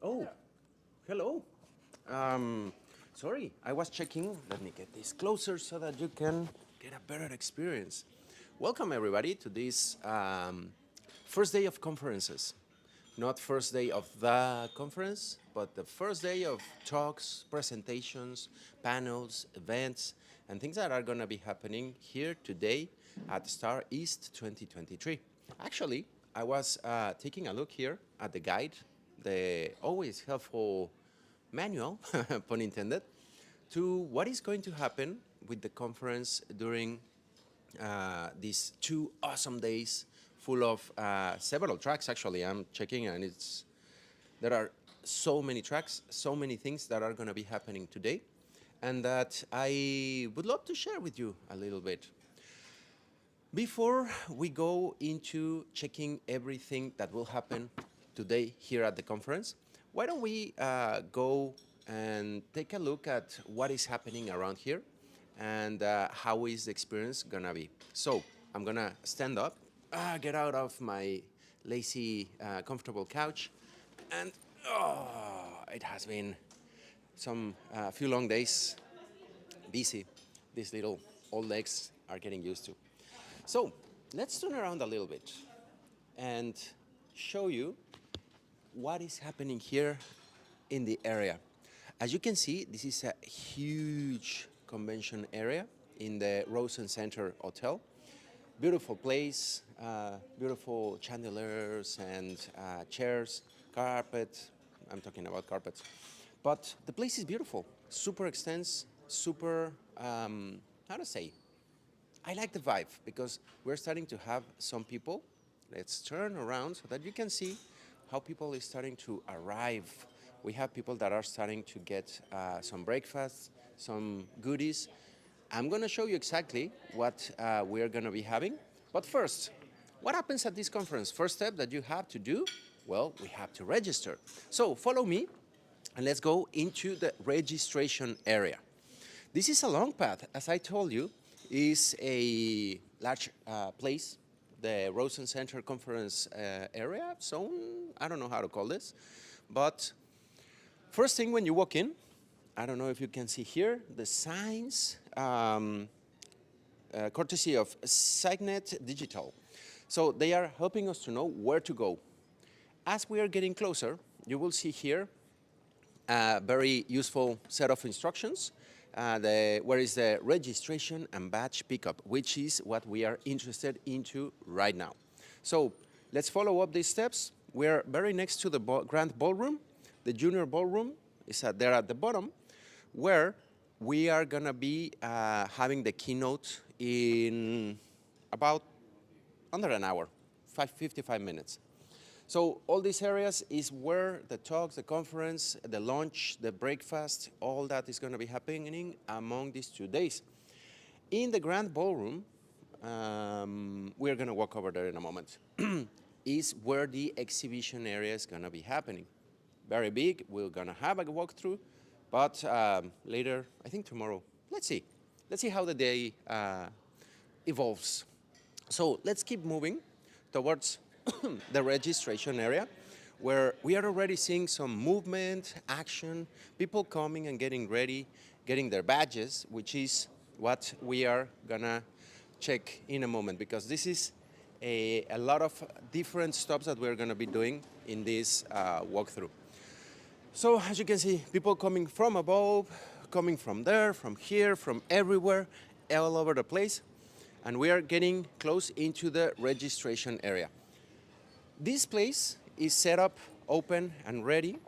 Oh, hello. Um, Sorry, I was checking. Let me get this closer so that you can get a better experience. Welcome, everybody, to this first day of conferences. Not first day of the conference, but the first day of talks, presentations, panels, events, and things that are going to be happening here today at Star East 2023. Actually, I was taking a look here at the guide, the always helpful manual, pun intended, to what is going to happen with the conference during these 2 awesome days full of several tracks. Actually, I'm checking, and there are so many tracks, so many things that are going to be happening today, and that I would love to share with you a little bit. Before we go into checking everything that will happen today here at the conference, why don't we go and take a look at what is happening around here and how is the experience gonna be. So I'm gonna stand up, get out of my lazy, comfortable couch, and it has been some few long days, busy. These little old legs are getting used to. So let's turn around a little bit and show you what is happening here in the area. As you can see, this is a huge convention area in the Rosen Center Hotel. Beautiful place, beautiful chandeliers and chairs, carpet. I'm talking about carpets. But the place is beautiful, super extensive, super, how to say, I like the vibe because we're starting to have some people. Let's turn around so that you can see how people is starting to arrive. We have people that are starting to get some breakfast, some goodies. I'm going to show you exactly what we're going to be having. But first, what happens at this conference? First step that you have to do, well, we have to register. So follow me and let's go into the registration area. This is a long path, as I told you, is a large place, the Rosen Center Conference area, zone, I don't know how to call this. But first thing when you walk in, I don't know if you can see here, the signs, courtesy of Signet Digital. So they are helping us to know where to go. As we are getting closer, you will see here a very useful set of instructions. Where is the registration and badge pickup, which is what we are interested into right now. So let's follow up these steps. We're very next to the grand ballroom. The junior ballroom is there at the bottom, where we are gonna be having the keynote in about under an hour, 55 minutes. So all these areas is where the talks, the conference, the lunch, the breakfast, all that is going to be happening among these 2 days. In the grand ballroom, we're going to walk over there in a moment, is where the exhibition area is going to be happening. Very big. We're going to have a walkthrough, but later, I think tomorrow. Let's see. Let's see how the day evolves. So let's keep moving towards the registration area, where we are already seeing some movement, action, people coming and getting ready, getting their badges, which is what we are gonna check in a moment, because this is a lot of different stops that we're gonna be doing in this walkthrough. So as you can see, people coming from above, coming from there, from here, from everywhere, all over the place, and we are getting close into the registration area. This place is set up, open, and ready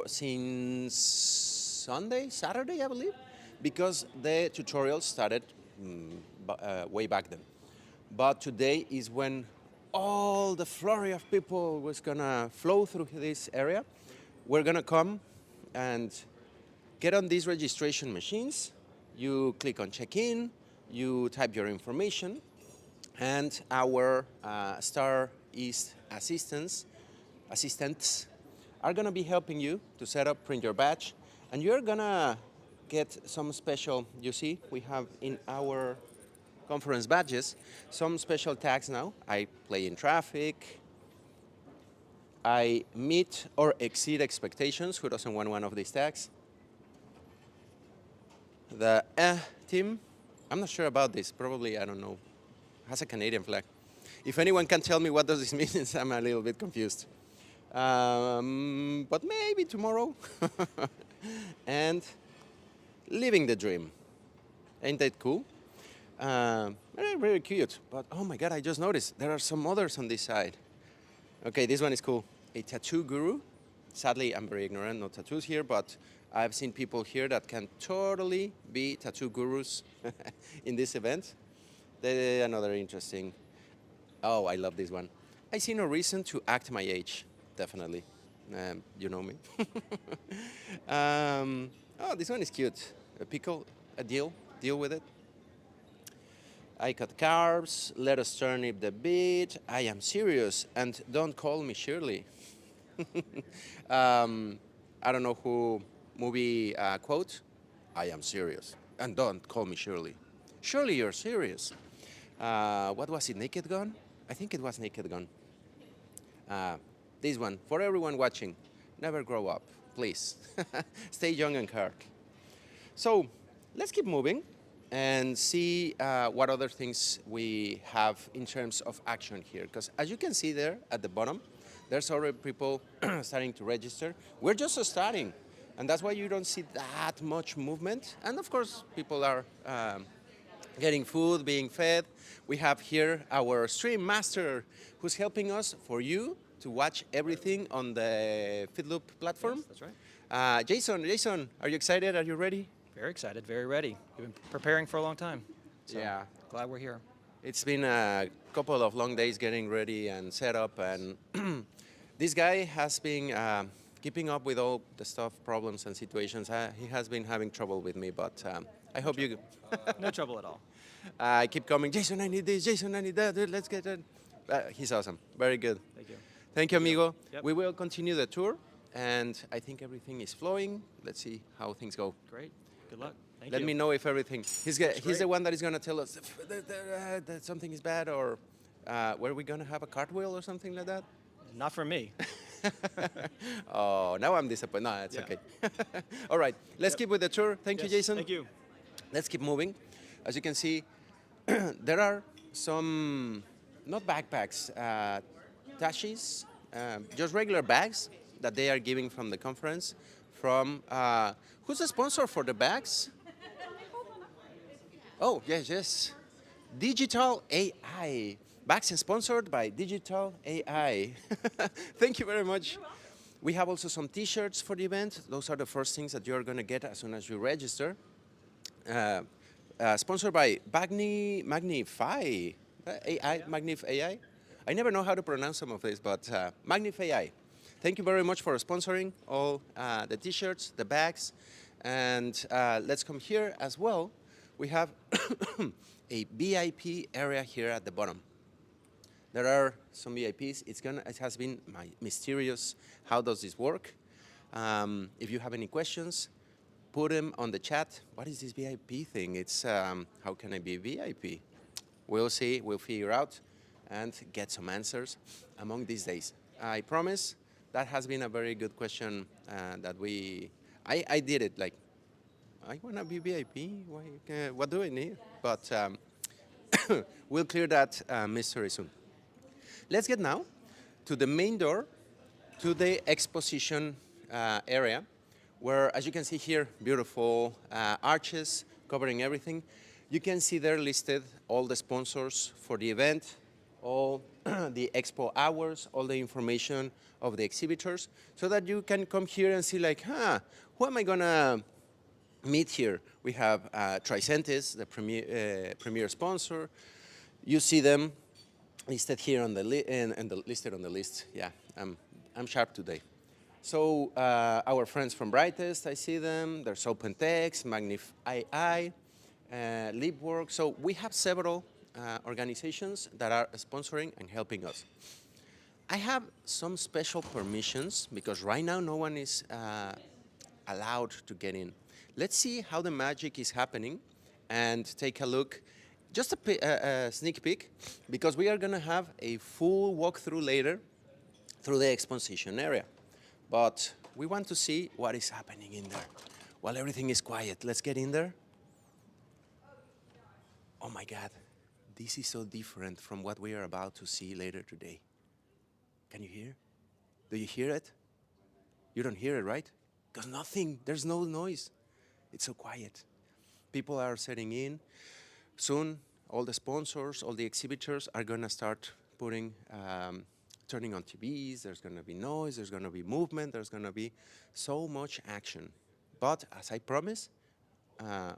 since Saturday, I believe, because the tutorial started way back then. But today is when all the flurry of people was gonna flow through this area. We're gonna come and get on these registration machines. You click on check-in, you type your information, and our Star East assistants are gonna be helping you to set up, print your badge, and you're gonna get some special, you see, we have in our conference badges some special tags now. I play in traffic, I meet or exceed expectations. Who doesn't want one of these tags? The team, I'm not sure about this. Probably, I don't know, has a Canadian flag. If anyone can tell me what does this mean, I'm a little bit confused. But maybe tomorrow. And living the dream. Ain't that cool? Very, very cute. But oh my God, I just noticed there are some others on this side. Okay, this one is cool. A tattoo guru. Sadly, I'm very ignorant, no tattoos here, but I've seen people here that can totally be tattoo gurus in this event. Another interesting. Oh, I love this one. I see no reason to act my age, definitely. You know me. Oh, this one is cute. A pickle, a deal with it. I cut carbs, let us turnip the beat. I am serious, and don't call me Shirley. I don't know who movie quote. I am serious, and don't call me Shirley. Surely you're serious. What was it, Naked Gun? I think it was Naked Gun. This one, for everyone watching, never grow up, please. Stay young and hard. So let's keep moving and see what other things we have in terms of action here. Because as you can see there at the bottom, there's already people starting to register. We're just starting, and that's why you don't see that much movement. And of course, people are getting food, being fed. We have here our stream master who's helping us for you to watch everything on the FeedLoop platform. Yes, that's right. Jason, are you excited? Are you ready? Very excited, very ready. We've been preparing for a long time. So Yeah. glad we're here. It's been a couple of long days getting ready and set up, and this guy has been keeping up with all the stuff, problems and situations. He has been having trouble with me, but I hope you... No trouble at all. I keep coming, Jason, I need this, Jason, I need that, let's get it. He's awesome, very good. Thank you. Thank you, amigo. Yep. We will continue the tour, and I think everything is flowing. Let's see how things go. Great. Good luck. Thank Let you. me know if everything. He's great. the one that is going to tell us that something is bad, or were we going to have a cartwheel or something like that? Not for me. Oh, now I'm disappointed. No, it's Yeah. okay. All right, let's keep with the tour. Thank you, Yes, Jason. Thank you. Let's keep moving. As you can see, there are some, not backpacks, tashis, just regular bags that they are giving from the conference. From, who's the sponsor for the bags? Oh, yes. Digital AI. Bags sponsored by Digital AI. Thank you very much. We have also some t-shirts for the event. Those are the first things that you're going to get as soon as you register. Sponsored by Magnify AI, Magnif AI. I never know how to pronounce some of this, but Magnif AI. Thank you very much for sponsoring all the t-shirts, the bags, and let's come here as well. We have a VIP area here at the bottom. There are some VIPs. It has been mysterious. How does this work? If you have any questions, put them on the chat. What is this VIP thing? It's how can I be VIP? We'll see. We'll figure out and get some answers among these days. I promise. That has been a very good question that I did it like, I want to be VIP. What do I need? But we'll clear that mystery soon. Let's get now to the main door, to the exposition area, where, as you can see here, beautiful arches covering everything. You can see there listed all the sponsors for the event, all the expo hours, all the information of the exhibitors, so that you can come here and see like, who am I gonna meet here? We have Tricentis, the premier sponsor. You see them listed here on the listed on the list. Yeah, I'm sharp today. So our friends from Brightest, I see them. There's OpenText, Magnif AI, LeapWork. So we have several organizations that are sponsoring and helping us. I have some special permissions because right now no one is allowed to get in. Let's see how the magic is happening and take a look. Just a sneak peek, because we are going to have a full walkthrough later through the exposition area. But we want to see what is happening in there. While everything is quiet, let's get in there. Oh my God, this is so different from what we are about to see later today. Can you hear? Do you hear it? You don't hear it, right? Because there's no noise. It's so quiet. People are setting in. Soon, all the sponsors, all the exhibitors are going to start turning on TVs. There's going to be noise. There's going to be movement. There's going to be so much action. But as I promised,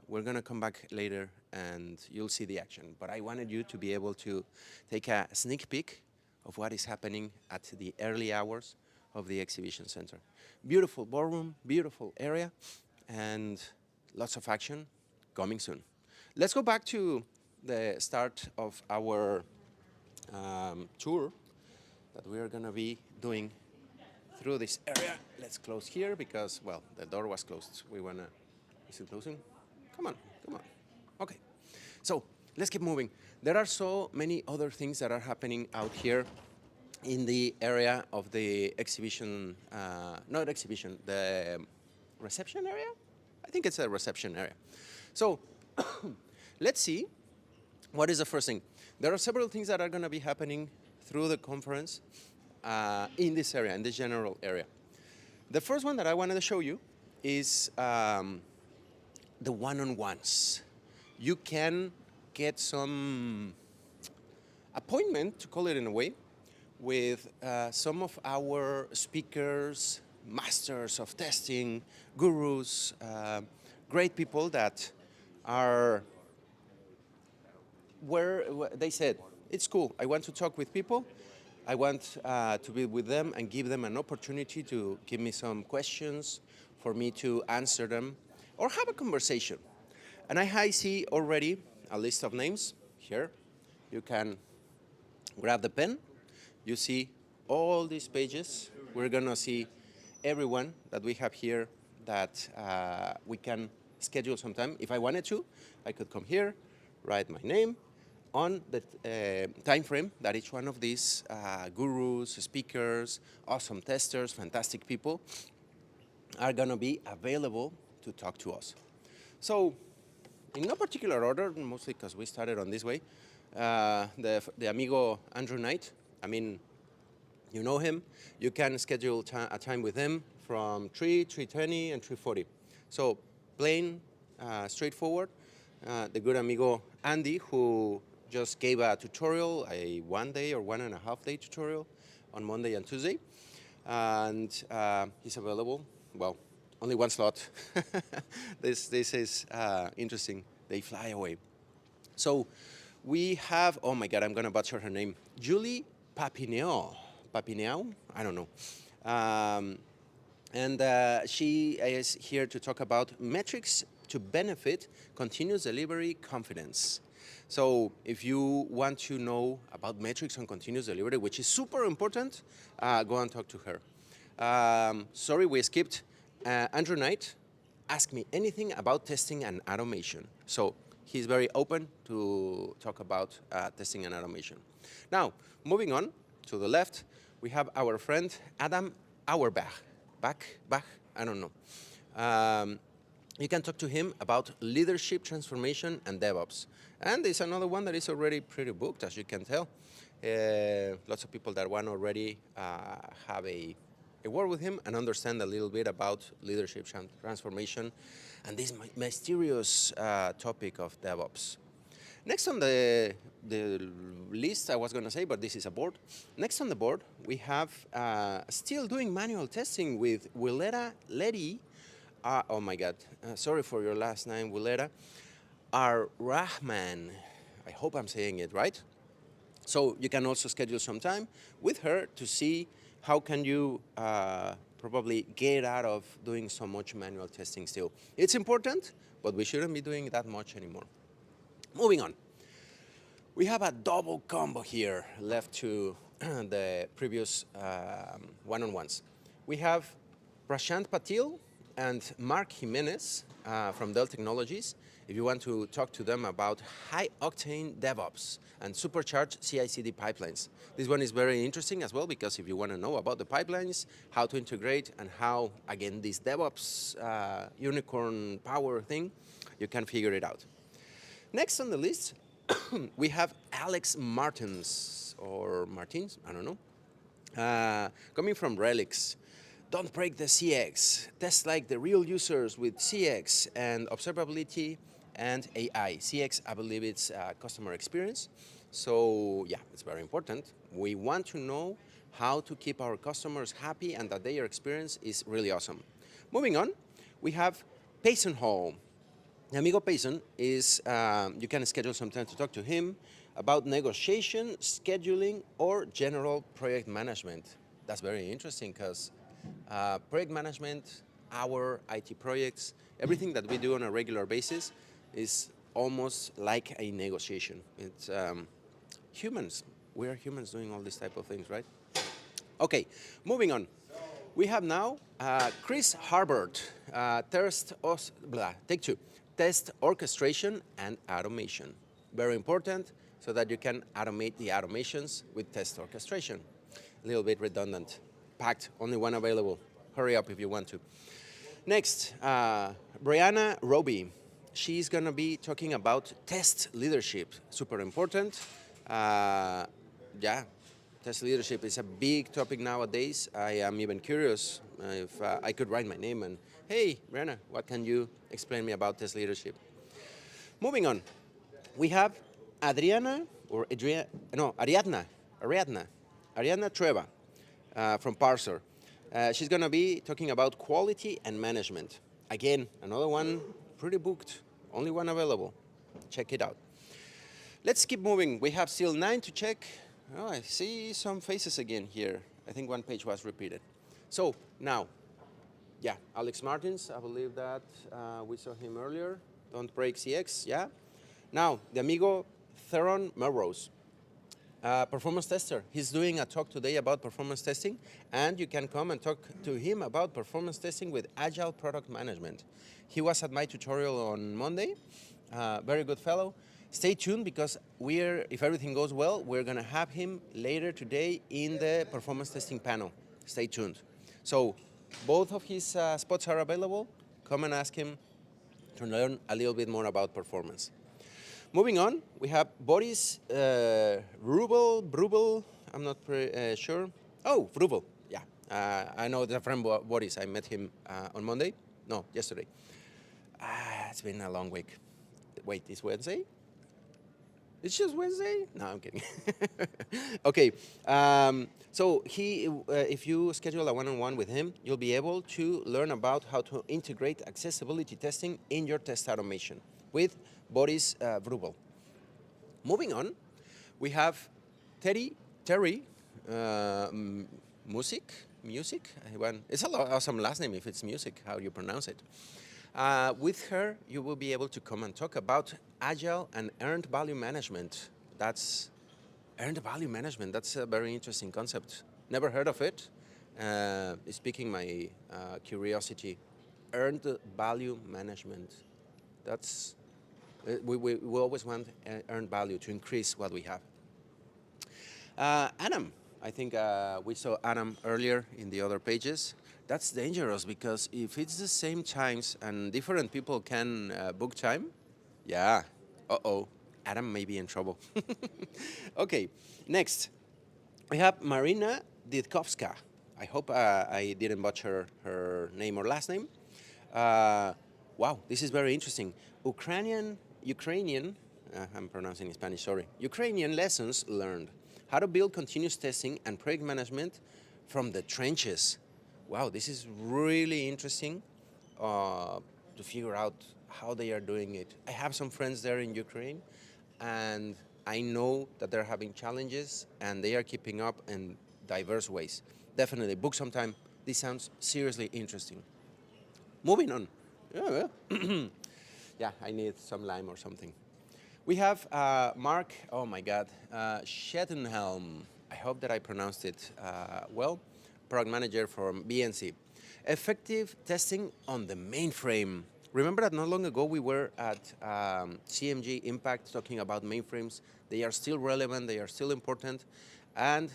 we're going to come back later and you'll see the action. But I wanted you to be able to take a sneak peek of what is happening at the early hours of the exhibition center. Beautiful ballroom, beautiful area, and lots of action coming soon. Let's go back to the start of our tour that we are going to be doing through this area. Let's close here because, well, the door was closed. We want to... Is it closing? Come on, come on. Okay. So let's keep moving. There are so many other things that are happening out here in the area of the exhibition, not exhibition, the reception area? I think it's a reception area. So let's see what is the first thing. There are several things that are going to be happening through the conference in this area, in this general area. The first one that I wanted to show you is the one-on-ones. You can get some appointment, to call it in a way, with some of our speakers, masters of testing, gurus, great people that are where they said, it's cool, I want to talk with people, I want to be with them and give them an opportunity to give me some questions, for me to answer them, or have a conversation. And I see already a list of names here. You can grab the pen. You see all these pages. We're going to see everyone that we have here that we can schedule some time. If I wanted to, I could come here, write my name on the time frame that each one of these gurus, speakers, awesome testers, fantastic people are going to be available to talk to us. So in no particular order, mostly because we started on this way, the amigo Andrew Knight, I mean, you know him. You can schedule a time with him from 3, 3:20, and 3:40. So plain, straightforward. The good amigo Andy, who just gave a tutorial, a 1 day or 1.5 day tutorial on Monday and Tuesday. And he's available. Well, only one slot. This is interesting. They fly away. So we have, oh my God, I'm going to butcher her name, Julie Papineau. Papineau? I don't know. And she is here to talk about metrics to benefit continuous delivery confidence. So if you want to know about metrics on continuous delivery, which is super important, go and talk to her. Sorry, we skipped. Andrew Knight asked me anything about testing and automation. So he's very open to talk about testing and automation. Now, moving on to the left, we have our friend Adam Auerbach. Bach? I don't know. You can talk to him about leadership transformation and DevOps. And there's another one that is already pretty booked, as you can tell. Lots of people that want to already have a word with him and understand a little bit about leadership transformation and this mysterious topic of DevOps. Next on the list, I was going to say, but this is a board. Next on the board, we have still doing manual testing with Willetta Ledi. Oh my God, sorry for your last name, Willetta. Rahman. I hope I'm saying it right. So you can also schedule some time with her to see how can you probably get out of doing so much manual testing still. It's important, but we shouldn't be doing that much anymore. Moving on. We have a double combo here left to the previous one-on-ones. We have Prashant Patil and Mark Jimenez from Dell Technologies if you want to talk to them about high-octane DevOps and supercharged CI/CD pipelines. This one is very interesting as well because if you want to know about the pipelines, how to integrate, and how, again, this DevOps unicorn power thing, you can figure it out. Next on the list, we have Alex Martins, or Martins, I don't know, coming from Relics. Don't break the CX. Test like the real users with CX and observability and AI. CX, I believe it's customer experience. So yeah, it's very important. We want to know how to keep our customers happy and that their experience is really awesome. Moving on, we have Payson Hall. Amigo Payson is, you can schedule some time to talk to him about negotiation, scheduling, or general project management. That's very interesting because project management, our IT projects, everything that we do on a regular basis is almost like a negotiation. It's humans. We are humans doing all these type of things, right? Okay, moving on. We have now Chris Harbert, take two. Test orchestration and automation. Very important so that you can automate the automations with test orchestration. A little bit redundant. Packed, only one available. Hurry up if you want to. Next, Brianna Roby. She's going to be talking about test leadership. Super important. Yeah, test leadership is a big topic nowadays. I am even curious if I could write my name and, hey, Brianna, what can you explain me about test leadership? Moving on, we have Ariadna Trueba from Parser. She's going to be talking about quality and management. Again, another one pretty booked, only one available. Check it out. Let's keep moving. We have still 9 to check. Oh, I see some faces again here. I think one page was repeated. So now, yeah, Alex Martins, I believe that we saw him earlier. Don't break CX, yeah. Now, the amigo Theron Melrose, performance tester. He's doing a talk today about performance testing, and you can come and talk to him about performance testing with agile product management. He was at my tutorial on Monday. Very good fellow. Stay tuned because if everything goes well, we're going to have him later today in the performance testing panel. Stay tuned. So both of his spots are available. Come and ask him to learn a little bit more about performance. Moving on, we have Boris Vrubel, I'm not sure. Oh, Vrubel, yeah. I know the friend Boris, I met him on Monday. No, yesterday. It's been a long week. Wait, it's Wednesday? It's just Wednesday? No, I'm kidding. Okay, so if you schedule a one-on-one with him, you'll be able to learn about how to integrate accessibility testing in your test automation with Boris Vrubel. Moving on, we have Terry Music. It's an awesome last name if it's music, how you pronounce it. With her, you will be able to come and talk about agile and earned value management. That's earned value management. That's a very interesting concept. Never heard of it. It's piquing my curiosity. Earned value management. That's we always want earned value to increase what we have. Adam, I think we saw Adam earlier in the other pages. That's dangerous because if it's the same times and different people can book time, yeah, Adam may be in trouble. Okay, next, we have Marina Didkovska. I hope I didn't butcher her name or last name. Wow, this is very interesting. Ukrainian, I'm pronouncing in Spanish, sorry. Ukrainian lessons learned. How to build continuous testing and project management from the trenches. Wow, this is really interesting to figure out how they are doing it. I have some friends there in Ukraine, and I know that they're having challenges, and they are keeping up in diverse ways. Definitely, book some time. This sounds seriously interesting. Moving on. Yeah, I need some lime or something. We have Mark, oh my God, Schettenhelm. I hope that I pronounced it well. Product manager from BNC. Effective testing on the mainframe. Remember that not long ago we were at CMG Impact talking about mainframes. They are still relevant, they are still important, and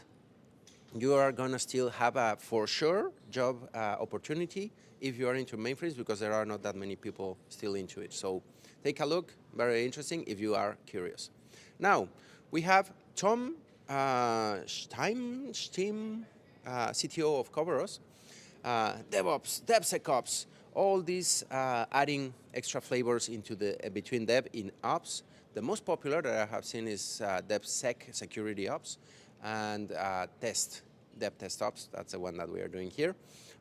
you are gonna still have a for sure job opportunity if you are into mainframes, because there are not that many people still into it. So take a look, very interesting if you are curious. Now, we have Tom Steim, CTO of Coveros, DevOps, DevSecOps, all these adding extra flavors into the between Dev in Ops. The most popular that I have seen is DevSec, Security Ops, and Dev Test Ops. That's the one that we are doing here.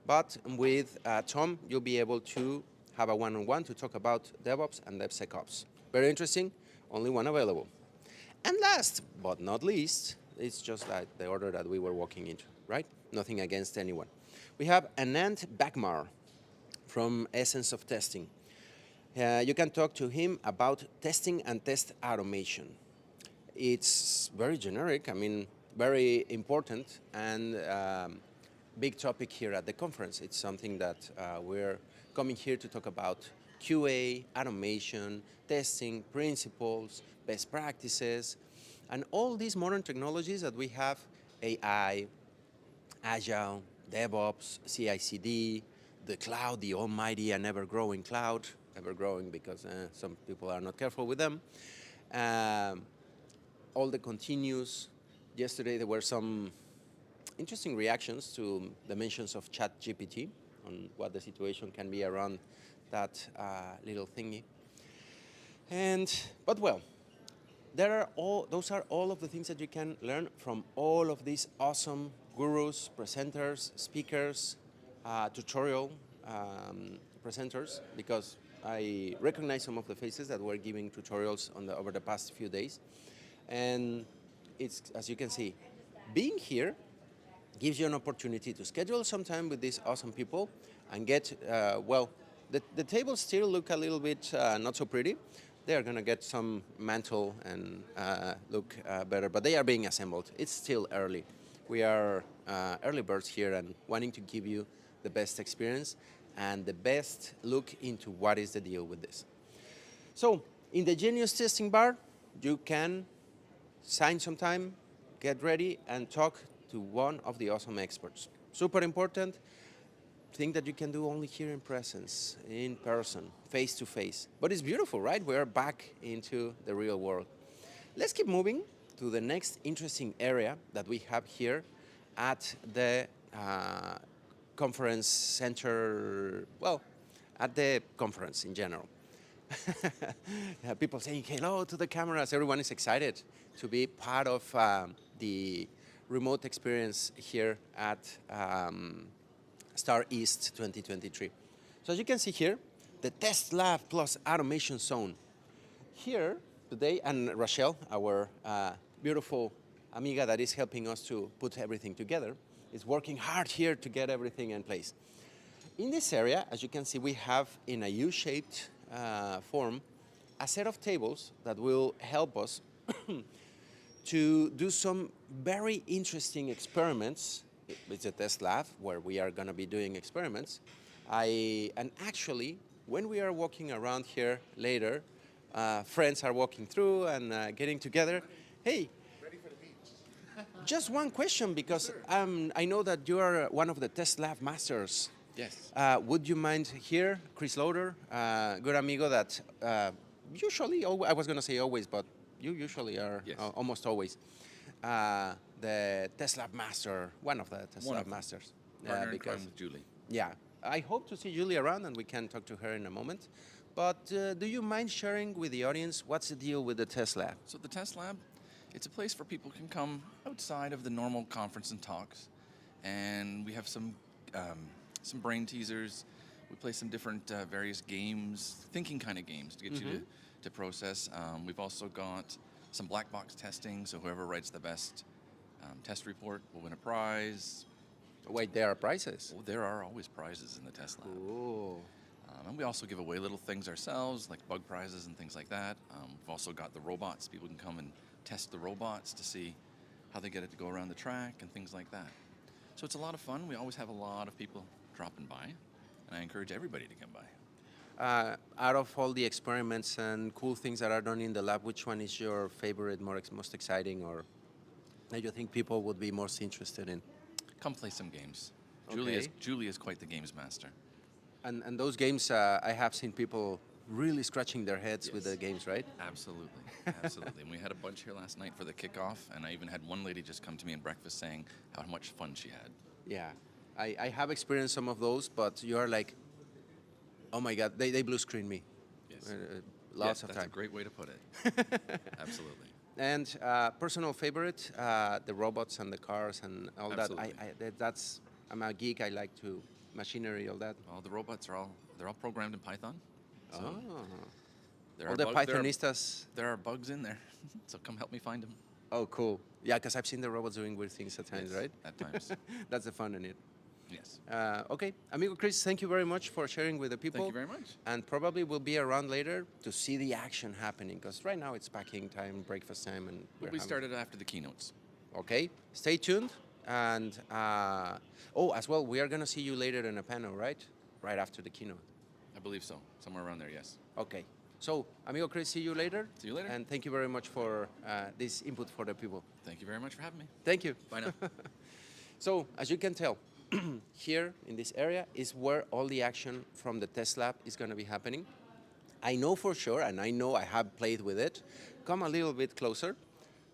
But with Tom, you'll be able to have a one-on-one to talk about DevOps and DevSecOps. Very interesting, only one available. And last but not least, it's just like the order that we were walking into, right? Nothing against anyone. We have Anand Bagmar from Essence of Testing. You can talk to him about testing and test automation. It's very generic, I mean, very important, and big topic here at the conference. It's something that we're coming here to talk about: QA, automation, testing, principles, best practices, and all these modern technologies that we have: AI, Agile, DevOps, CI/CD, the cloud, the almighty and ever-growing cloud, ever-growing because some people are not careful with them. All the continuous. Yesterday there were some interesting reactions to the mentions of ChatGPT on what the situation can be around that little thingy. But well, those are all of the things that you can learn from all of these awesome gurus, presenters, speakers, tutorial presenters, because I recognize some of the faces that were giving tutorials over the past few days. And it's, as you can see, being here gives you an opportunity to schedule some time with these awesome people and get, well, the tables still look a little bit not so pretty. They are going to get some mantle and look better, but they are being assembled. It's still early. We are early birds here and wanting to give you the best experience and the best look into what is the deal with this. So in the Genius Testing Bar, you can sign some time, get ready, and talk to one of the awesome experts. Super important thing that you can do only here in presence, in person, face to face. But it's beautiful, right? We're back into the real world. Let's keep moving to the next interesting area that we have here at the conference center, well, at the conference in general. People saying hello to the cameras. Everyone is excited to be part of the remote experience here at Star East 2023. So as you can see here, the test lab plus automation zone. Here today, and Rachel, our beautiful amiga that is helping us to put everything together, is working hard here to get everything in place. In this area, as you can see, we have in a U-shaped form a set of tables that will help us to do some very interesting experiments. It's a test lab where we are going to be doing experiments. And actually, when we are walking around here later, friends are walking through and getting together. Hey, Ready for the beach. just one question, because I know that you are one of the test lab masters. Yes. Would you mind here, Chris Loader, good amigo that usually, I was going to say always, but you usually are Yes. Almost always the test lab master, one of the test lab masters. Partner in crime with Julie. Yeah, I hope to see Julie around and we can talk to her in a moment. But do you mind sharing with the audience what's the deal with the test lab? So the test lab, it's a place where people can come outside of the normal conference and talks, and we have some brain teasers. We play some different various games, thinking kind of games to get you to process. We've also got some black box testing, so whoever writes the best test report will win a prize. Wait, there are prizes? Oh, there are always prizes in the test lab. Cool. And we also give away little things ourselves, like bug prizes and things like that. We've also got the robots. People can come and test the robots to see how they get it to go around the track and things like that. So it's a lot of fun. We always have a lot of people dropping by, and I encourage everybody to come by. Out of all the experiments and cool things that are done in the lab, which one is your favorite, most exciting, or that you think people would be most interested in? Come play some games. Okay. Julie is quite the games master. And those games, I have seen people really scratching their heads with Yes. the games, right? Absolutely, absolutely. And we had a bunch here last night for the kickoff, and I even had one lady just come to me in breakfast saying how much fun she had. Yeah. I have experienced some of those, but you are like, oh my God, they blue screen me. Yes. Lots of That's time. a great way to put it. Absolutely. And personal favorite, the robots and the cars and all Absolutely. that. I'm a geek. I like to machinery, all that. Well, the robots are they're all programmed in Python. So Oh, there all are the bug- there are- Pythonistas. There are bugs in there, so come help me find them. Oh, cool. Yeah, because I've seen the robots doing weird things at times, Yes, right? at times. That's the fun in it. Yes. Okay, amigo Chris, thank you very much for sharing with the people. Thank you very much. And probably we'll be around later to see the action happening, because right now it's packing time, breakfast time, and We'll be started after the keynotes. Okay, stay tuned. And as well, we are gonna see you later in a panel, right? Right after the keynote. I believe so. Somewhere around there, yes. Okay. So, amigo Chris, see you later. See you later. And thank you very much for this input for the people. Thank you very much for having me. Thank you. Bye now. So, as you can tell, here in this area is where all the action from the test lab is going to be happening. I know for sure, and I know I have played with it. Come a little bit closer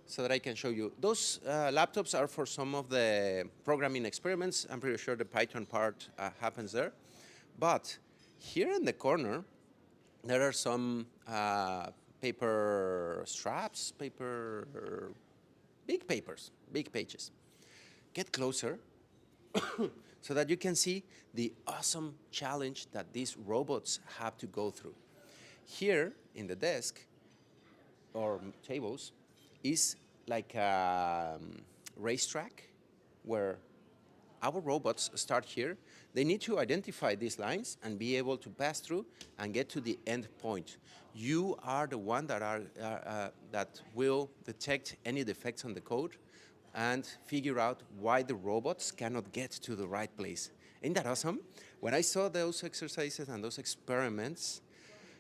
so that I can show you. Those laptops are for some of the programming experiments. I'm pretty sure the Python part happens there. But here in the corner, there are some paper straps, big papers, big pages. Get closer so that you can see the awesome challenge that these robots have to go through. Here in the desk or tables is like a racetrack where our robots start here. They need to identify these lines and be able to pass through and get to the end point. You are the one that will detect any defects on the code and figure out why the robots cannot get to the right place. Isn't that awesome? When I saw those exercises and those experiments,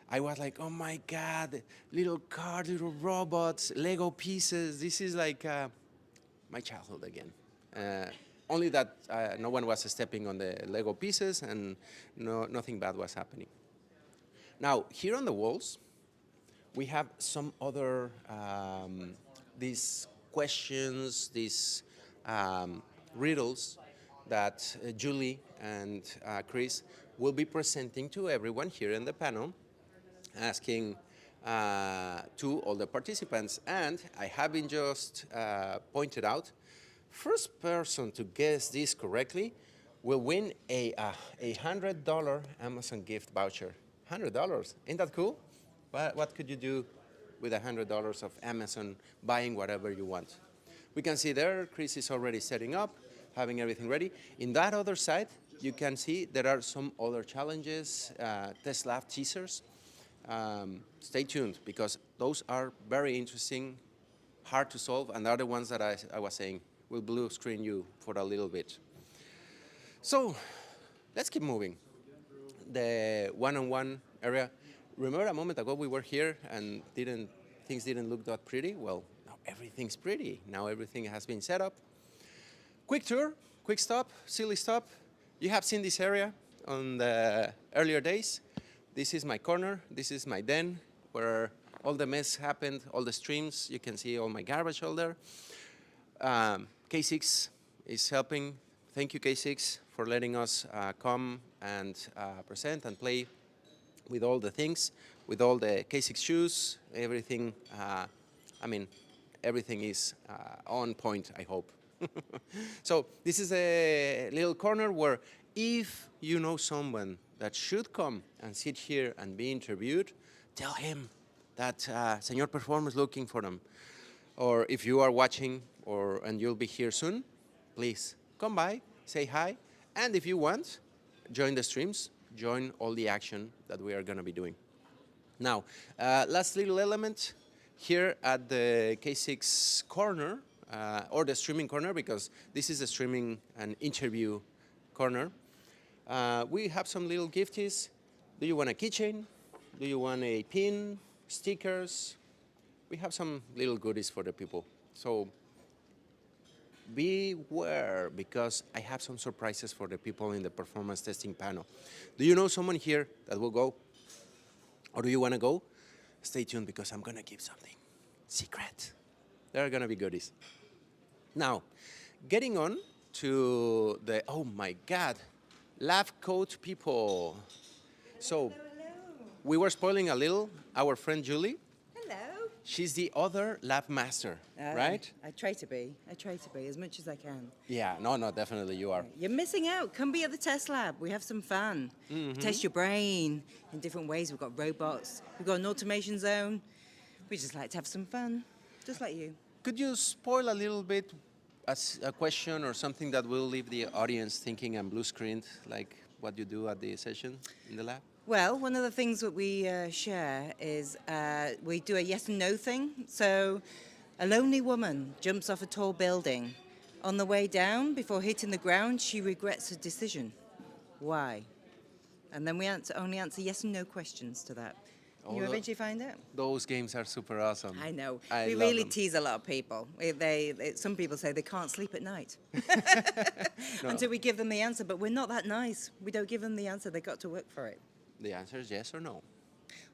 I was like, oh my God, little cars, little robots, Lego pieces. This is like my childhood again. Only that no one was stepping on the Lego pieces and nothing bad was happening. Now, here on the walls, we have some other, these questions, these riddles that Julie and Chris will be presenting to everyone here in the panel, asking to all the participants. And I have been just pointed out, first person to guess this correctly will win a $100 Amazon gift voucher. $100, ain't that cool? What could you do with $100 of Amazon buying whatever you want? We can see there, Chris is already setting up, having everything ready. In that other side, you can see there are some other challenges, test lab teasers. Stay tuned, because those are very interesting, hard to solve, and are the ones that I was saying will blue screen you for a little bit. So let's keep moving. The one-on-one area. Remember a moment ago we were here and things didn't look that pretty? Well, now everything's pretty. Now everything has been set up. Quick tour, quick stop, silly stop. You have seen this area on the earlier days. This is my corner. This is my den where all the mess happened, all the streams. You can see all my garbage all there. K6 is helping. Thank you, K6, for letting us come and present and play with all the things, with all the K6 shoes, everything. Everything is on point, I hope. So this is a little corner where if you know someone that should come and sit here and be interviewed, tell him that Señor Perform is looking for them. Or if you are watching and you'll be here soon, please come by, say hi, and if you want, join the streams, join all the action that we are going to be doing. Now, last little element here at the K6 corner, or the streaming corner, because this is the streaming and interview corner. We have some little gifties. Do you want a keychain? Do you want a pin, stickers? We have some little goodies for the people. So beware, because I have some surprises for the people in the performance testing panel. Do you know someone here that will go? Or do you want to go? Stay tuned, because I'm going to give something secret. There are going to be goodies. Now, getting on to the, oh my God, lab coat people. So we were spoiling a little our friend Julie. Hello. She's the other lab master, right? I try to be. I try to be as much as I can. Yeah, no, definitely you are. You're missing out. Come be at the test lab. We have some fun. Test your brain in different ways. We've got robots. We've got an automation zone. We just like to have some fun, just like you. Could you spoil a little bit as a question or something that will leave the audience thinking and blue screened, like what you do at the session in the lab? Well, one of the things that we share is we do a yes and no thing. So a lonely woman jumps off a tall building. On the way down, before hitting the ground, she regrets her decision. Why? And then we only answer yes and no questions to that. Oh, You eventually find out. Those games are super awesome. I know. I We love really them. tease a lot of people. Some people say they can't sleep at night until we give them the answer, but we're not that nice. We don't give them the answer. They got to work for it. The answer is yes or no.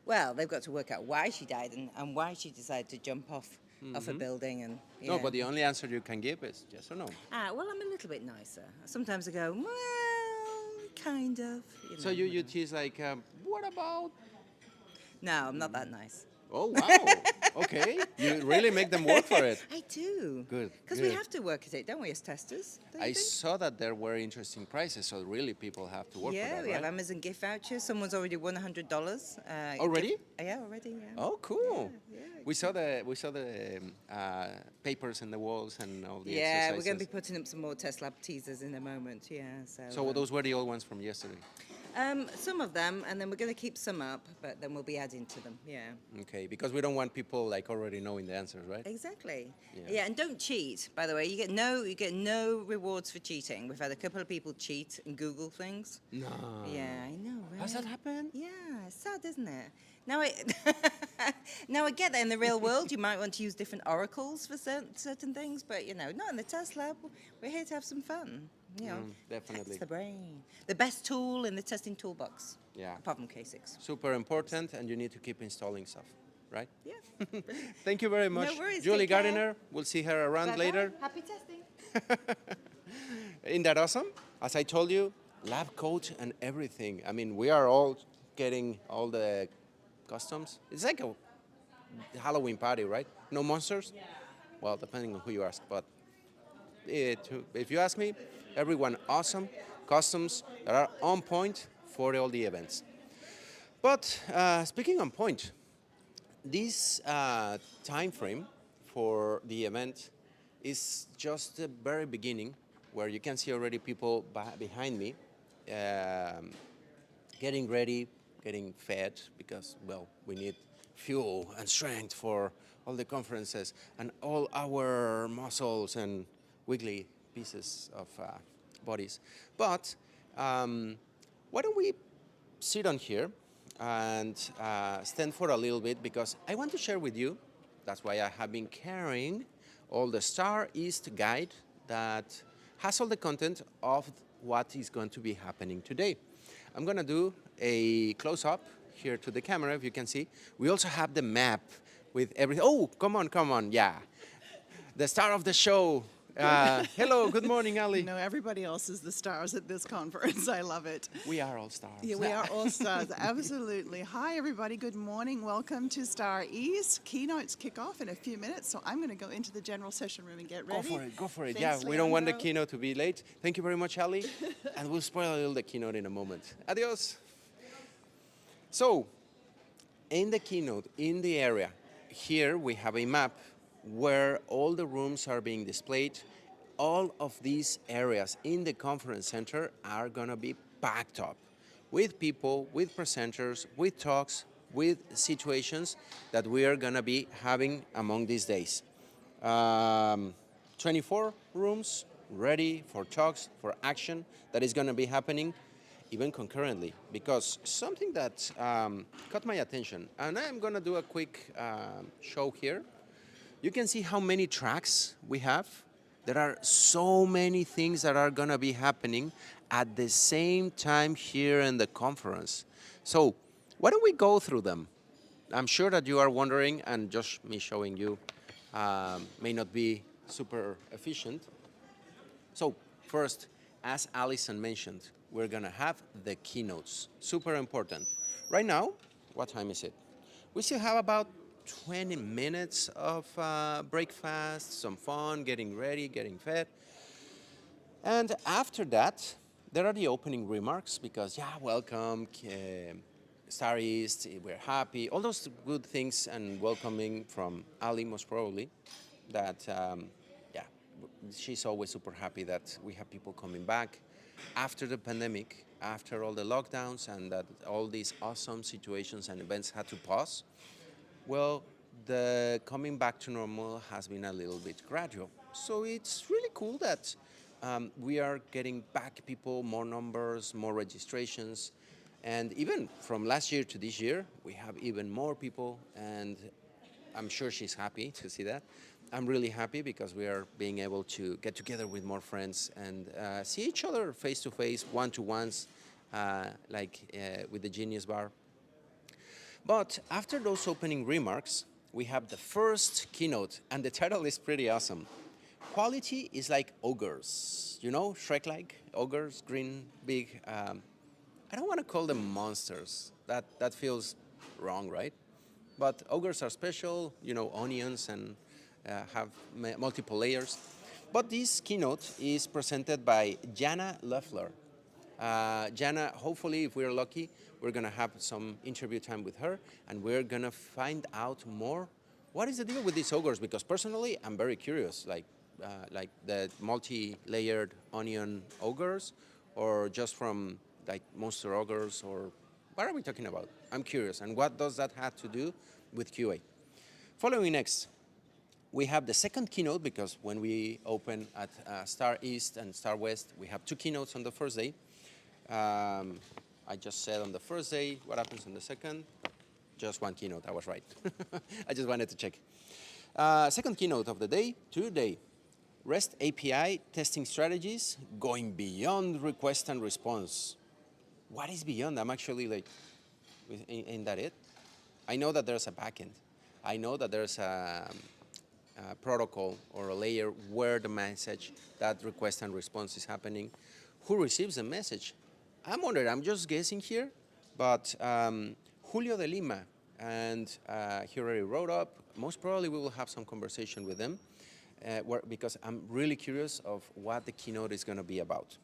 Well, they've got to work out why she died and why she decided to jump off a building. And No, but the only answer you can give is yes or no. well, I'm a little bit nicer. Sometimes I go, well, kind of. So you tease like, what about? No, I'm not that nice. Oh, wow. Okay. You really make them work for it. I do. Good, Because we good. have to work at it, don't we, as testers? Don't you I think? saw that there were interesting prices, so really people have to work for Yeah, that, we have right? Amazon gift vouchers. Someone's already won $100. Already? Yeah, already. Yeah. Oh, cool. Yeah, We saw the papers in the walls and all the Yeah, exercises. we're going to be putting up some more test lab teasers in a moment. Yeah. So those were the old ones from yesterday. Some of them, and then we're going to keep some up, but then we'll be adding to them. Yeah. Okay, because we don't want people like already knowing the answers, right? Exactly. Yeah. Yeah, and don't cheat. By the way, you get no rewards for cheating. We've had a couple of people cheat and Google things. No. Yeah, I know, right? Has that happened? Yeah, it's sad, isn't it? Now now I get that in the real world you might want to use different oracles for certain things, but not in the test lab. We're here to have some fun. Definitely. Test the brain. The best tool in the testing toolbox. Yeah. Apart from K6. Super important, and you need to keep installing stuff, right? Yeah. Thank you very much. worries, Julie take care. Gardiner, we'll see her around later. Happy testing. Isn't that awesome? As I told you, lab coat and everything. I mean, we are all getting all the customs. It's like a Halloween party, right? No monsters? Yeah. Well, depending on who you ask, but if you ask me, everyone awesome. Customs that are on point for all the events. But speaking on point, this time frame for the event is just the very beginning, where you can see already people behind me getting ready, getting fed, because, well, we need fuel and strength for all the conferences and all our muscles and wiggly pieces of bodies. But why don't we sit on here and stand for a little bit, because I want to share with you, that's why I have been carrying all the Star East guide that has all the content of what is going to be happening today. I'm going to do a close-up here to the camera, if you can see. We also have the map with everything. Oh, come on, yeah. The star of the show. Hello, good morning, Ali. Everybody else is the stars at this conference. I love it. We are all stars. Yeah, we are all stars. Absolutely. Hi, everybody. Good morning. Welcome to Star East. Keynotes kick off in a few minutes, so I'm going to go into the general session room and get ready. Go for it. Thanks, Yeah, we don't want the Leandro. keynote to be late. Thank you very much, Ali. And we'll spoil a little the keynote in a moment. Adios. So, in the keynote, in the area, here we have a map where all the rooms are being displayed. All of these areas in the conference center are going to be packed up with people, with presenters, with talks, with situations that we are going to be having among these days. 24 rooms ready for talks, for action that is going to be happening even concurrently, because something that caught my attention, and I'm gonna do a quick show here. You can see how many tracks we have. There are so many things that are gonna be happening at the same time here in the conference. So why don't we go through them? I'm sure that you are wondering, and just me showing you may not be super efficient. So first, as Alison mentioned, we're gonna have the keynotes. Super important. Right now, what time is it? We still have about 20 minutes of breakfast, some fun, getting ready, getting fed. And after that, there are the opening remarks because, yeah, welcome, Star East, we're happy, all those good things and welcoming from Ali, most probably, that, yeah, she's always super happy that we have people coming back after the pandemic, after all the lockdowns and that all these awesome situations and events had to pause. Well, the coming back to normal has been a little bit gradual. So it's really cool that we are getting back people, more numbers, more registrations. And even from last year to this year, we have even more people. And I'm sure she's happy to see that. I'm really happy because we are being able to get together with more friends and see each other face to face, one to ones, with the Genius Bar. But after those opening remarks, we have the first keynote, and the title is pretty awesome. Quality is like ogres. You know, Shrek-like ogres, green, big. I don't want to call them monsters. That feels wrong, right? But ogres are special, you know, onions and have multiple layers. But this keynote is presented by Jana Leffler. Jana, hopefully, if we're lucky, we're going to have some interview time with her, and we're going to find out more. What is the deal with these ogres? Because personally, I'm very curious, like the multi-layered onion ogres, or just from like monster ogres, or what are we talking about? I'm curious, and what does that have to do with QA? Following next, we have the second keynote, because when we open at Star East and Star West, we have two keynotes on the first day. I just said on the first day, what happens on the second? Just one keynote, I was right. I just wanted to check. Second keynote of the day, today, REST API testing strategies going beyond request and response. What is beyond? I'm actually like, ain't that it? I know that there's a backend. I know that there's a protocol or a layer where the message, that request and response is happening. Who receives the message? I'm wondering, I'm just guessing here, but Julio de Lima, and he already wrote up. Most probably we will have some conversation with them because I'm really curious of what the keynote is going to be about.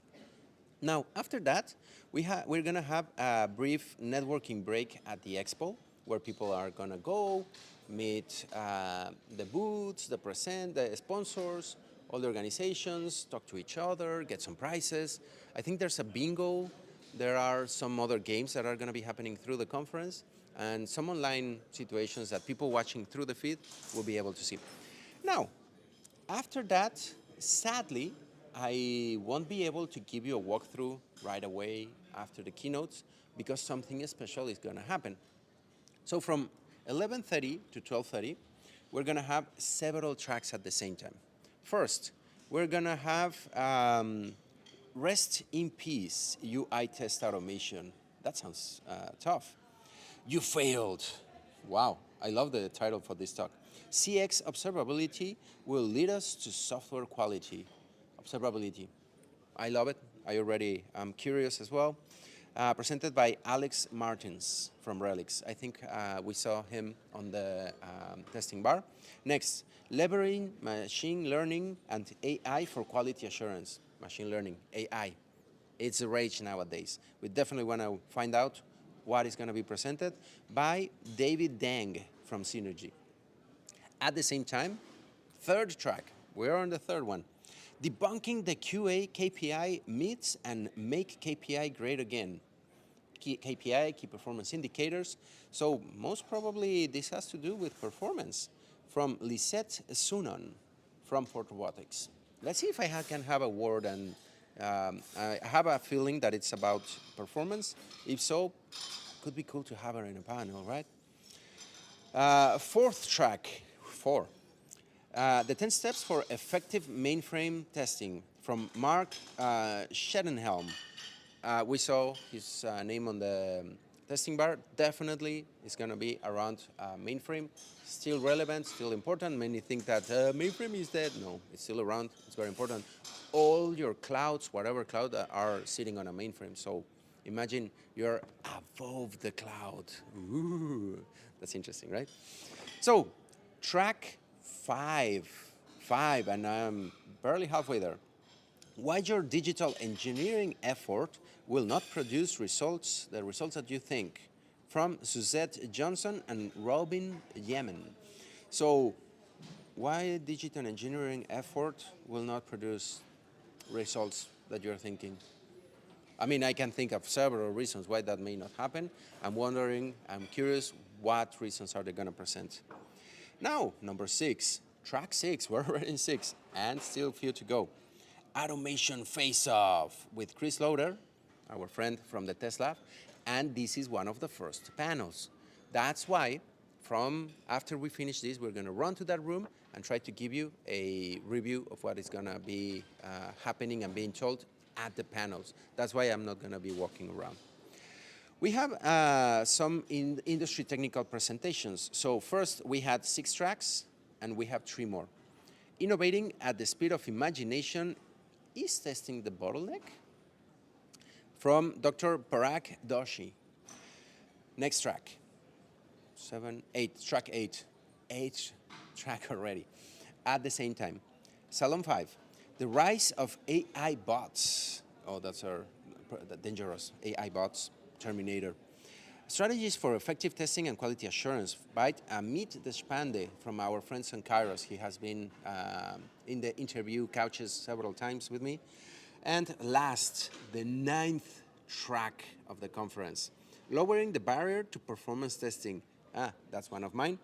Now, after that, we're going to have a brief networking break at the expo where people are going to go, meet the booths, the sponsors, all the organizations, talk to each other, get some prizes. I think there's a bingo. There are some other games that are going to be happening through the conference and some online situations that people watching through the feed will be able to see. Now, after that, sadly, I won't be able to give you a walkthrough right away after the keynotes because something special is going to happen. So from 11:30 to 12:30, we're going to have several tracks at the same time. First, we're going to have Rest in Peace UI test automation. That sounds tough. You failed. Wow, I love the title for this talk. CX observability will lead us to software quality. Observability. I love it. I'm curious as well. Presented by Alex Martins from Relics. I think we saw him on the testing bar. Next, leveraging machine learning and AI for quality assurance. Machine learning, AI. It's a rage nowadays. We definitely want to find out what is going to be presented by David Dang from Synergy. At the same time, third track. We're on the third one. Debunking the QA KPI myths and make KPI great again. KPI, key performance indicators. So most probably this has to do with performance. From Lisette Sunon from Fort Robotics. Let's see if I can have a word and I have a feeling that it's about performance. If so, could be cool to have her in a panel, right? Fourth track, four. The 10 steps for effective mainframe testing from Mark Schedenhelm. We saw his name on the testing bar. Definitely is going to be around mainframe. Still relevant, still important. Many think that mainframe is dead. No, it's still around. It's very important. All your clouds, whatever cloud, are sitting on a mainframe. So imagine you're above the cloud. Ooh, that's interesting, right? So track five, and I'm barely halfway there. Why your digital engineering effort will not produce the results that you think, from Suzette Johnson and Robin Yemen. So, why digital engineering effort will not produce results that you're thinking? I mean, I can think of several reasons why that may not happen. I'm curious, what reasons are they going to present? Now, number six, track six, we're already in six, and still few to go. Automation Face-Off with Chris Loader, our friend from the Test Lab, and this is one of the first panels. That's why, after we finish this, we're going to run to that room and try to give you a review of what is going to be happening and being told at the panels. That's why I'm not going to be walking around. We have some industry technical presentations. So first, we had 6 tracks, and we have 3 more. Innovating at the speed of imagination is testing the bottleneck, from Dr. Parag Doshi. Next track, 7, 8, track 8. 8 track already. At the same time, Salon 5, the rise of AI bots. Oh, that's our dangerous AI bots, Terminator. Strategies for effective testing and quality assurance by Amit Deshpande from our friends on Kairos. He has been in the interview couches several times with me. And last, the 9th track of the conference, lowering the barrier to performance testing. That's one of mine,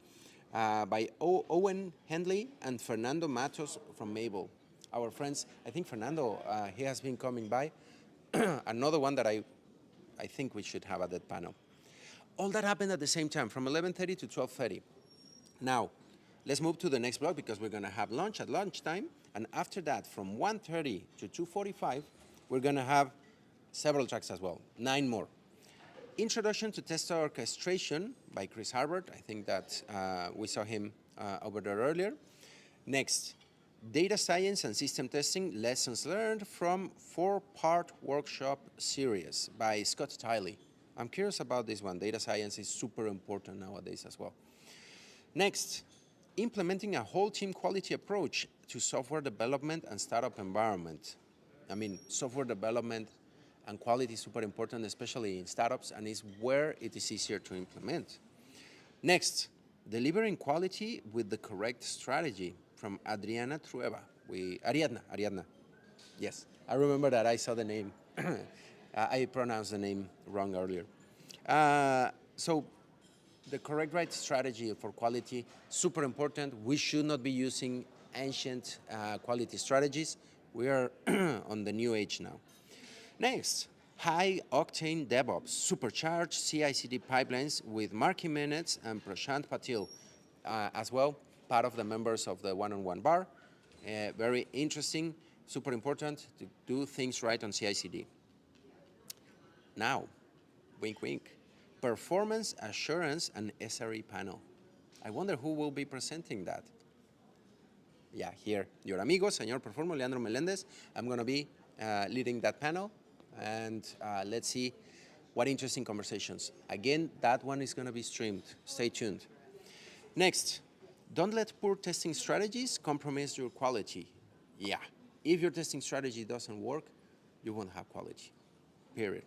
by Owen Hendley and Fernando Matos from Mabel. Our friends, I think Fernando, he has been coming by. Another one that I think we should have at that panel. All that happened at the same time, from 11:30 to 12:30. Now, let's move to the next block, because we're going to have lunch at lunchtime. And after that, from 1:30 to 2:45, we're going to have several tracks as well, 9 more. Introduction to Test Orchestration by Chris Harbert. I think that we saw him over there earlier. Next, Data Science and System Testing Lessons Learned from 4-part workshop series by Scott Tiley. I'm curious about this one. Data science is super important nowadays as well. Next, implementing a whole team quality approach to software development and startup environment. I mean, software development and quality is super important, especially in startups, and is where it is easier to implement. Next, delivering quality with the correct strategy, from Adriana Trueba. Ariadna. Yes, I remember that. I saw the name. I pronounced the name wrong earlier. So the correct right strategy for quality, super important. We should not be using ancient quality strategies. We are on the new age now. Next, high-octane DevOps, supercharged CI/CD pipelines with Mark Jimenez and Prashant Patil, as well, part of the members of the one-on-one bar. Very interesting, super important to do things right on CI/CD. Now, wink, wink, Performance Assurance and SRE panel. I wonder who will be presenting that. Yeah, here, your amigo, Señor Performo, Leandro Melendez. I'm going to be leading that panel, and let's see what interesting conversations. Again, that one is going to be streamed. Stay tuned. Next, don't let poor testing strategies compromise your quality. Yeah, if your testing strategy doesn't work, you won't have quality, period.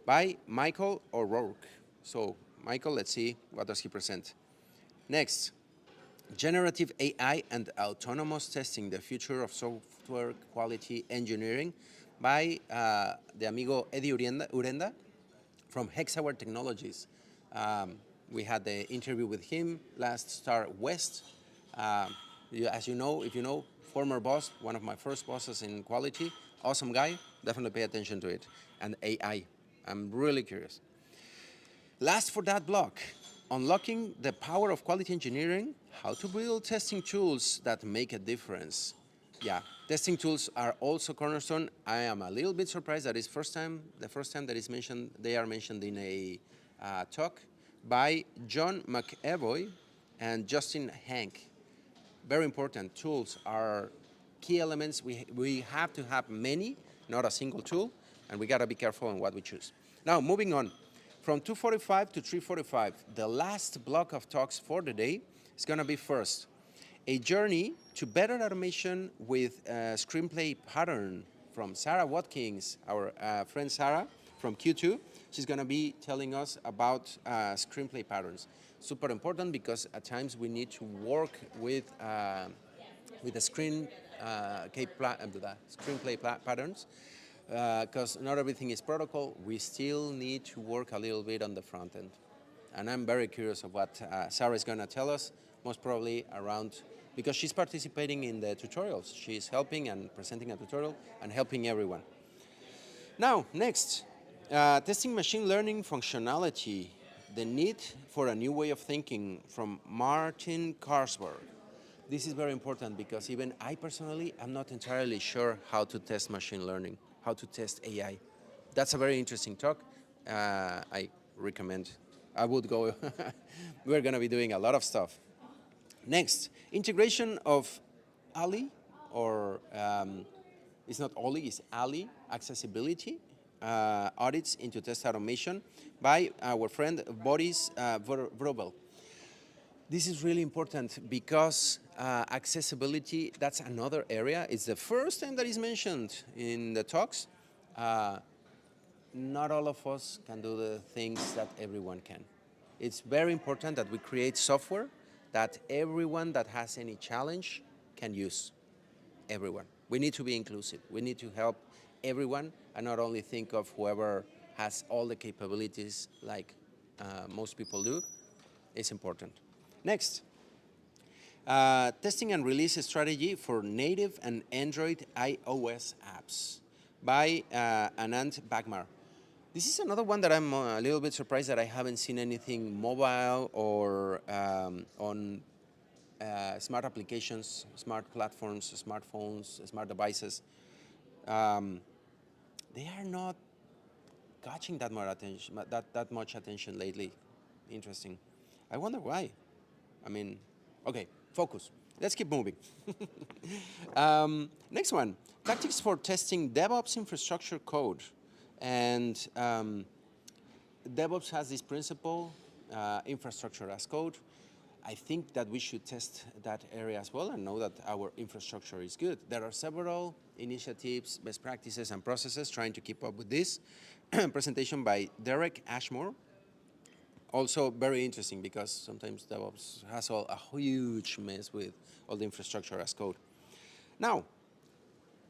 By Michael O'Rourke. So, Michael, let's see, what does he present? Next, Generative AI and Autonomous Testing, the Future of Software Quality Engineering, by the amigo Eddie Urenda from Hexaware Technologies. We had the interview with him last Star West. As you know, if you know, former boss, one of my first bosses in quality, Awesome guy. Definitely pay attention to it. And AI. I'm really curious. Last for that block, unlocking the power of quality engineering, how to build testing tools that make a difference. Yeah, testing tools are also cornerstone. I am a little bit surprised that it's the first time that is mentioned, they are mentioned in a talk by John McEvoy and Justin Hank. Very important. Tools are key elements. We have to have many, not a single tool, and we got to be careful on what we choose. Now, moving on. From 2:45 to 3:45, the last block of talks for the day is going to be first, a journey to better automation with a screenplay pattern from Sarah Watkins, our friend Sarah from Q2. She's going to be telling us about screenplay patterns. Super important because at times we need to work with the screenplay patterns because not everything is protocol. We still need to work a little bit on the front end. And I'm very curious of what Sarah is going to tell us, most probably around, because she's participating in the tutorials. She's helping and presenting a tutorial and helping everyone. Now, next, testing machine learning functionality, the need for a new way of thinking from Martin Karsberg. This is very important because even I personally am not entirely sure how to test machine learning, how to test AI. That's a very interesting talk. I recommend, I would go. We're going to be doing a lot of stuff. Next, integration of Ali, or it's not Oli, it's Ali, accessibility audits into test automation by our friend Boris Vrobel. This is really important because accessibility, that's another area. It's the first time that is mentioned in the talks. Not all of us can do the things that everyone can. It's very important that we create software that everyone that has any challenge can use. Everyone. We need to be inclusive. We need to help everyone and not only think of whoever has all the capabilities like most people do. It's important. Next, testing and release strategy for native and Android iOS apps by Anand Bagmar. This is another one that I'm a little bit surprised that I haven't seen anything mobile or on smart applications, smart platforms, smartphones, smart devices. They are not catching that much attention lately. Interesting. I wonder why. I mean, okay, focus. Let's keep moving. Next one, tactics for testing DevOps infrastructure code. And DevOps has this principle, infrastructure as code. I think that we should test that area as well and know that our infrastructure is good. There are several initiatives, best practices, and processes trying to keep up with this. Presentation by Derek Ashmore. Also very interesting because sometimes DevOps has a huge mess with all the infrastructure as code. Now,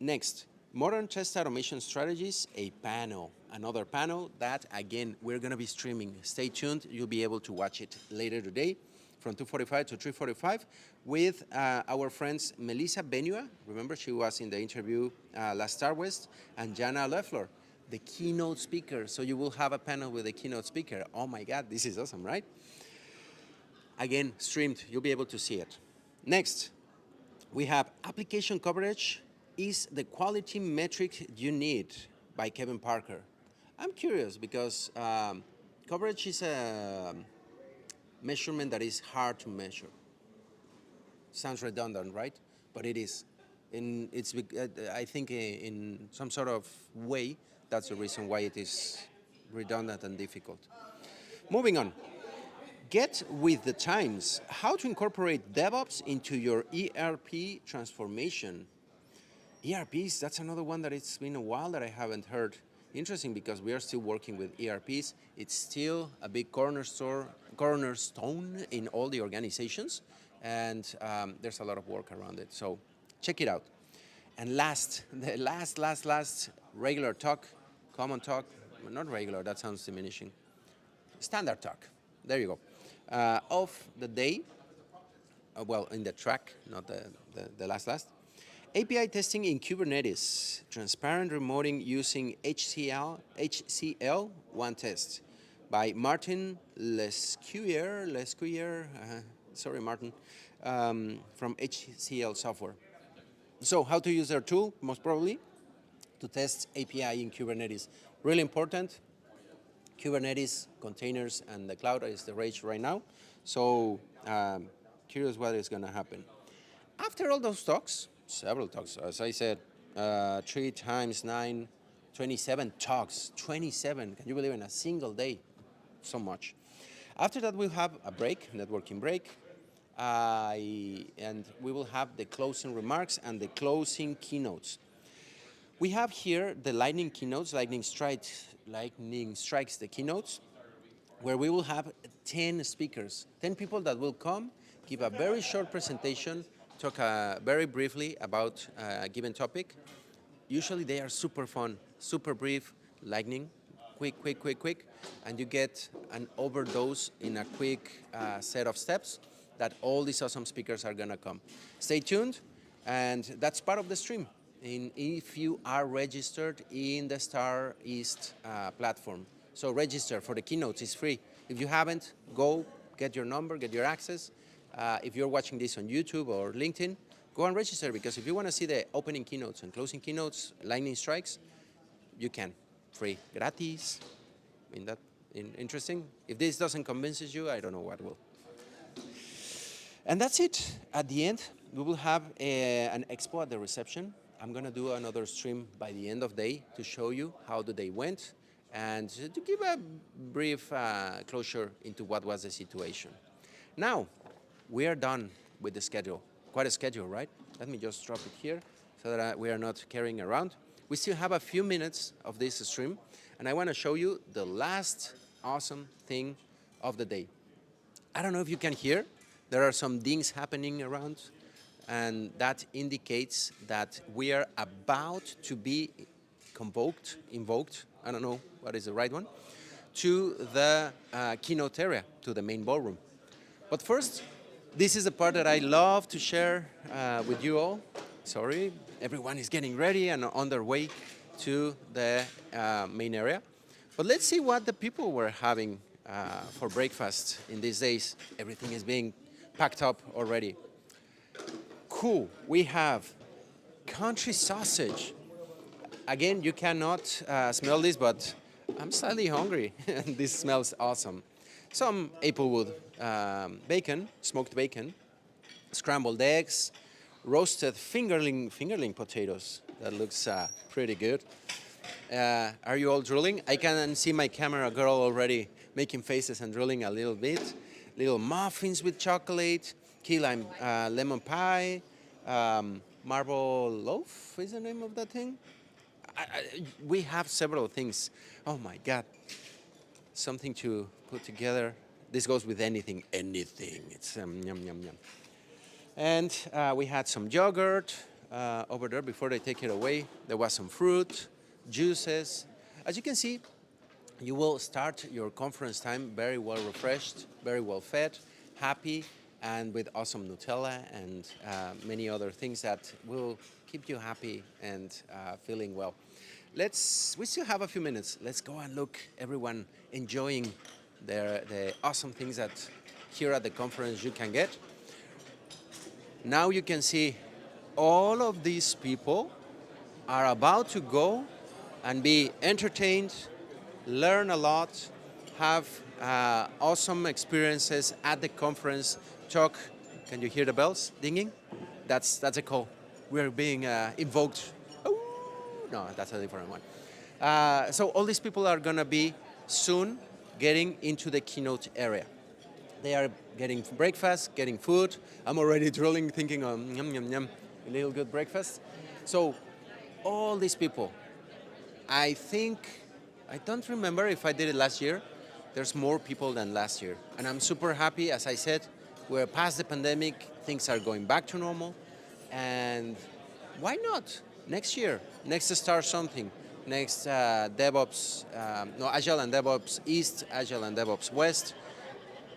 next, modern test automation strategies, a panel. Another panel that, again, we're going to be streaming. Stay tuned. You'll be able to watch it later today from 2:45 to 3:45 with our friends Melissa Benua. Remember, she was in the interview last Star West, and Jana Leffler, the keynote speaker. So you will have a panel with a keynote speaker. Oh my God, this is awesome, right? Again, streamed. You'll be able to see it. Next, we have application coverage is the quality metric you need by Kevin Parker. I'm curious because coverage is a measurement that is hard to measure. Sounds redundant, right? But it is. I think in some sort of way, that's the reason why it is redundant and difficult. Moving on. Get with the times. How to incorporate DevOps into your ERP transformation. ERPs, that's another one that it's been a while that I haven't heard. Interesting because we are still working with ERPs. It's still a big cornerstone in all the organizations, and there's a lot of work around it. So check it out. And last, the last regular talk, common talk, not regular, that sounds diminishing. Standard talk, there you go, of the day, well, in the track, not the last. API testing in Kubernetes, transparent remoting using HCL one test by Martin Lescuyer, sorry Martin, from HCL Software. So how to use their tool, most probably, to test API in Kubernetes. Really important. Kubernetes, containers, and the cloud is the rage right now. So curious what is going to happen. After all those talks, several talks, as I said, 3 times 9, 27 talks, 27, can you believe, in a single day? So much. After that, we'll have a break, networking break, and we will have the closing remarks and the closing keynotes. We have here the lightning keynotes, lightning strikes the keynotes, where we will have 10 speakers, 10 people that will come, give a very short presentation, talk very briefly about a given topic. Usually they are super fun, super brief, lightning, quick, and you get an overdose in a quick set of steps that all these awesome speakers are gonna come. Stay tuned, and that's part of the stream. If you are registered in the Star East platform. So register for the keynotes, it's free. If you haven't, go get your number, get your access. If you're watching this on YouTube or LinkedIn, go and register, because if you want to see the opening keynotes and closing keynotes, lightning strikes, you can, free, gratis. Isn't that interesting? If this doesn't convince you, I don't know what will. And that's it. At the end, we will have an expo at the reception. I'm going to do another stream by the end of the day to show you how the day went and to give a brief closure into what was the situation. Now, we are done with the schedule. Quite a schedule, right? Let me just drop it here so that we are not carrying around. We still have a few minutes of this stream, and I want to show you the last awesome thing of the day. I don't know if you can hear. There are some dings happening around, and that indicates that we are about to be invoked, I don't know what is the right one, to the keynote area, to the main ballroom. But first, this is the part that I love to share with you all. Sorry, everyone is getting ready and on their way to the main area. But let's see what the people were having for breakfast in these days. Everything is being packed up already. Cool, we have country sausage. Again, you cannot smell this, but I'm slightly hungry. This smells awesome. Some applewood bacon, smoked bacon, scrambled eggs, roasted fingerling potatoes. That looks pretty good. Are you all drooling? I can see my camera girl already making faces and drooling a little bit. Little muffins with chocolate, key lime lemon pie, marble loaf is the name of that thing. We have several things. Oh my God. Something to put together. This goes with anything. It's yum, yum, yum. And we had some yogurt over there before they take it away. There was some fruit, juices. As you can see, you will start your conference time very well refreshed, very well fed, happy, and with awesome Nutella and many other things that will keep you happy and feeling well. We still have a few minutes. Let's go and look, everyone enjoying the awesome things that here at the conference you can get. Now you can see all of these people are about to go and be entertained, learn a lot, have awesome experiences at the conference, talk. Can you hear the bells dinging? That's a call. We're being invoked. Oh, no, that's a different one. So all these people are going to be soon getting into the keynote area. They are getting breakfast, getting food. I'm already drooling, thinking of yum, yum, yum, a little good breakfast. So all these people, I don't remember if I did it last year. There's more people than last year. And I'm super happy. As I said, we're past the pandemic. Things are going back to normal. And why not? Next year, next to start something. Next DevOps, Agile and DevOps East, Agile and DevOps West.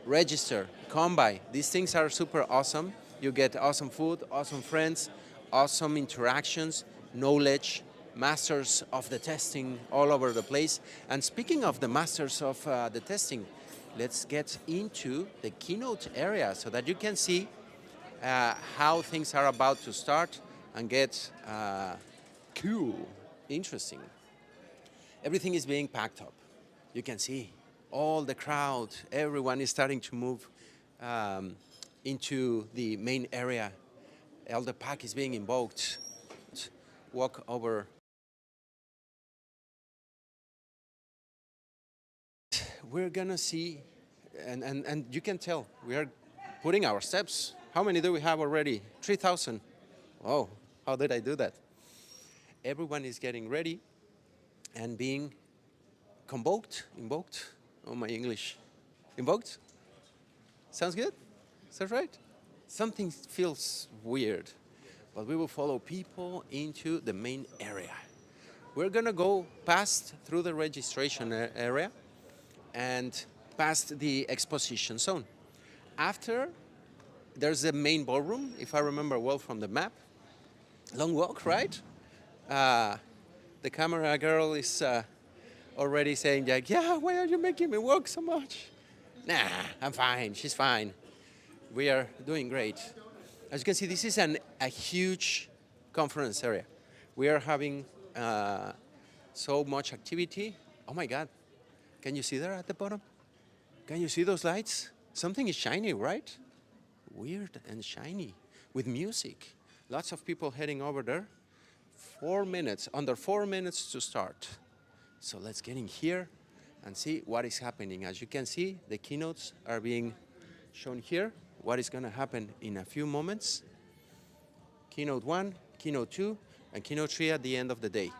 Register, come by. These things are super awesome. You get awesome food, awesome friends, awesome interactions, knowledge, masters of the testing all over the place. And speaking of the masters of the testing, let's get into the keynote area so that you can see how things are about to start and get cool, interesting. Everything is being packed up. You can see all the crowd, everyone is starting to move into the main area. All the pack is being invoked. Walk over. We're gonna see, and you can tell, we are putting our steps. How many do we have already? 3,000. Oh, how did I do that? Everyone is getting ready and being invoked. Oh, my English. Invoked? Sounds good? Is that right? Something feels weird, but we will follow people into the main area. We're gonna go past through the registration area and past the exposition zone. After, there's the main ballroom, if I remember well from the map. Long walk, right? The camera girl is already saying like, yeah, why are you making me walk so much? Nah, I'm fine, she's fine. We are doing great. As you can see, this is a huge conference area. We are having so much activity. Oh my God, can you see there at the bottom? Can you see those lights? Something is shiny, right? Weird and shiny with music. Lots of people heading over there. 4 minutes, under 4 minutes to start. So let's get in here and see what is happening. As you can see, the keynotes are being shown here. What is going to happen in a few moments. Keynote 1, Keynote 2, and Keynote 3 at the end of the day.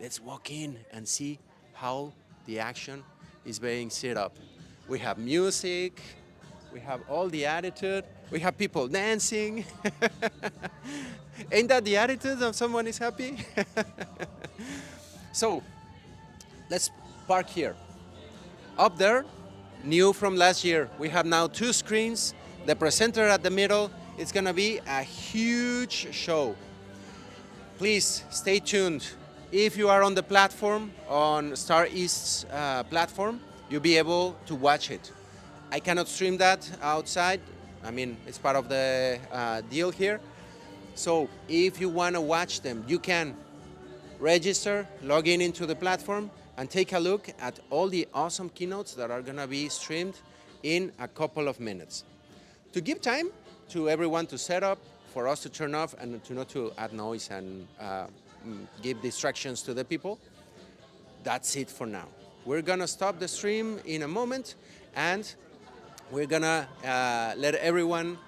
Let's walk in and see how the action is being set up. We have music, we have all the attitude, we have people dancing. Ain't that the attitude of someone is happy? So, let's park here. Up there, new from last year, we have now 2 screens. The presenter at the middle. It's gonna be a huge show. Please stay tuned. If you are on the platform, on Star East's platform, you'll be able to watch it. I cannot stream that outside. I mean, it's part of the deal here. So if you want to watch them, you can register, log in into the platform, and take a look at all the awesome keynotes that are going to be streamed in a couple of minutes. To give time to everyone to set up, for us to turn off and to not to add noise and give distractions to the people, that's it for now. We're going to stop the stream in a moment, and we're going to let everyone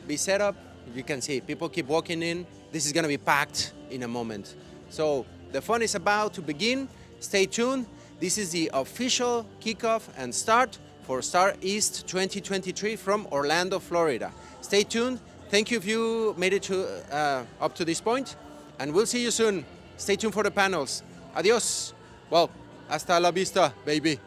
be set up. You can see people keep walking in. This is going to be packed in a moment. So the fun is about to begin. Stay tuned. This is the official kickoff and start for Star East 2023 from Orlando, Florida. Stay tuned. Thank you if you made it to, up to this point, and we'll see you soon. Stay tuned for the panels. Adios. Well, hasta la vista, baby.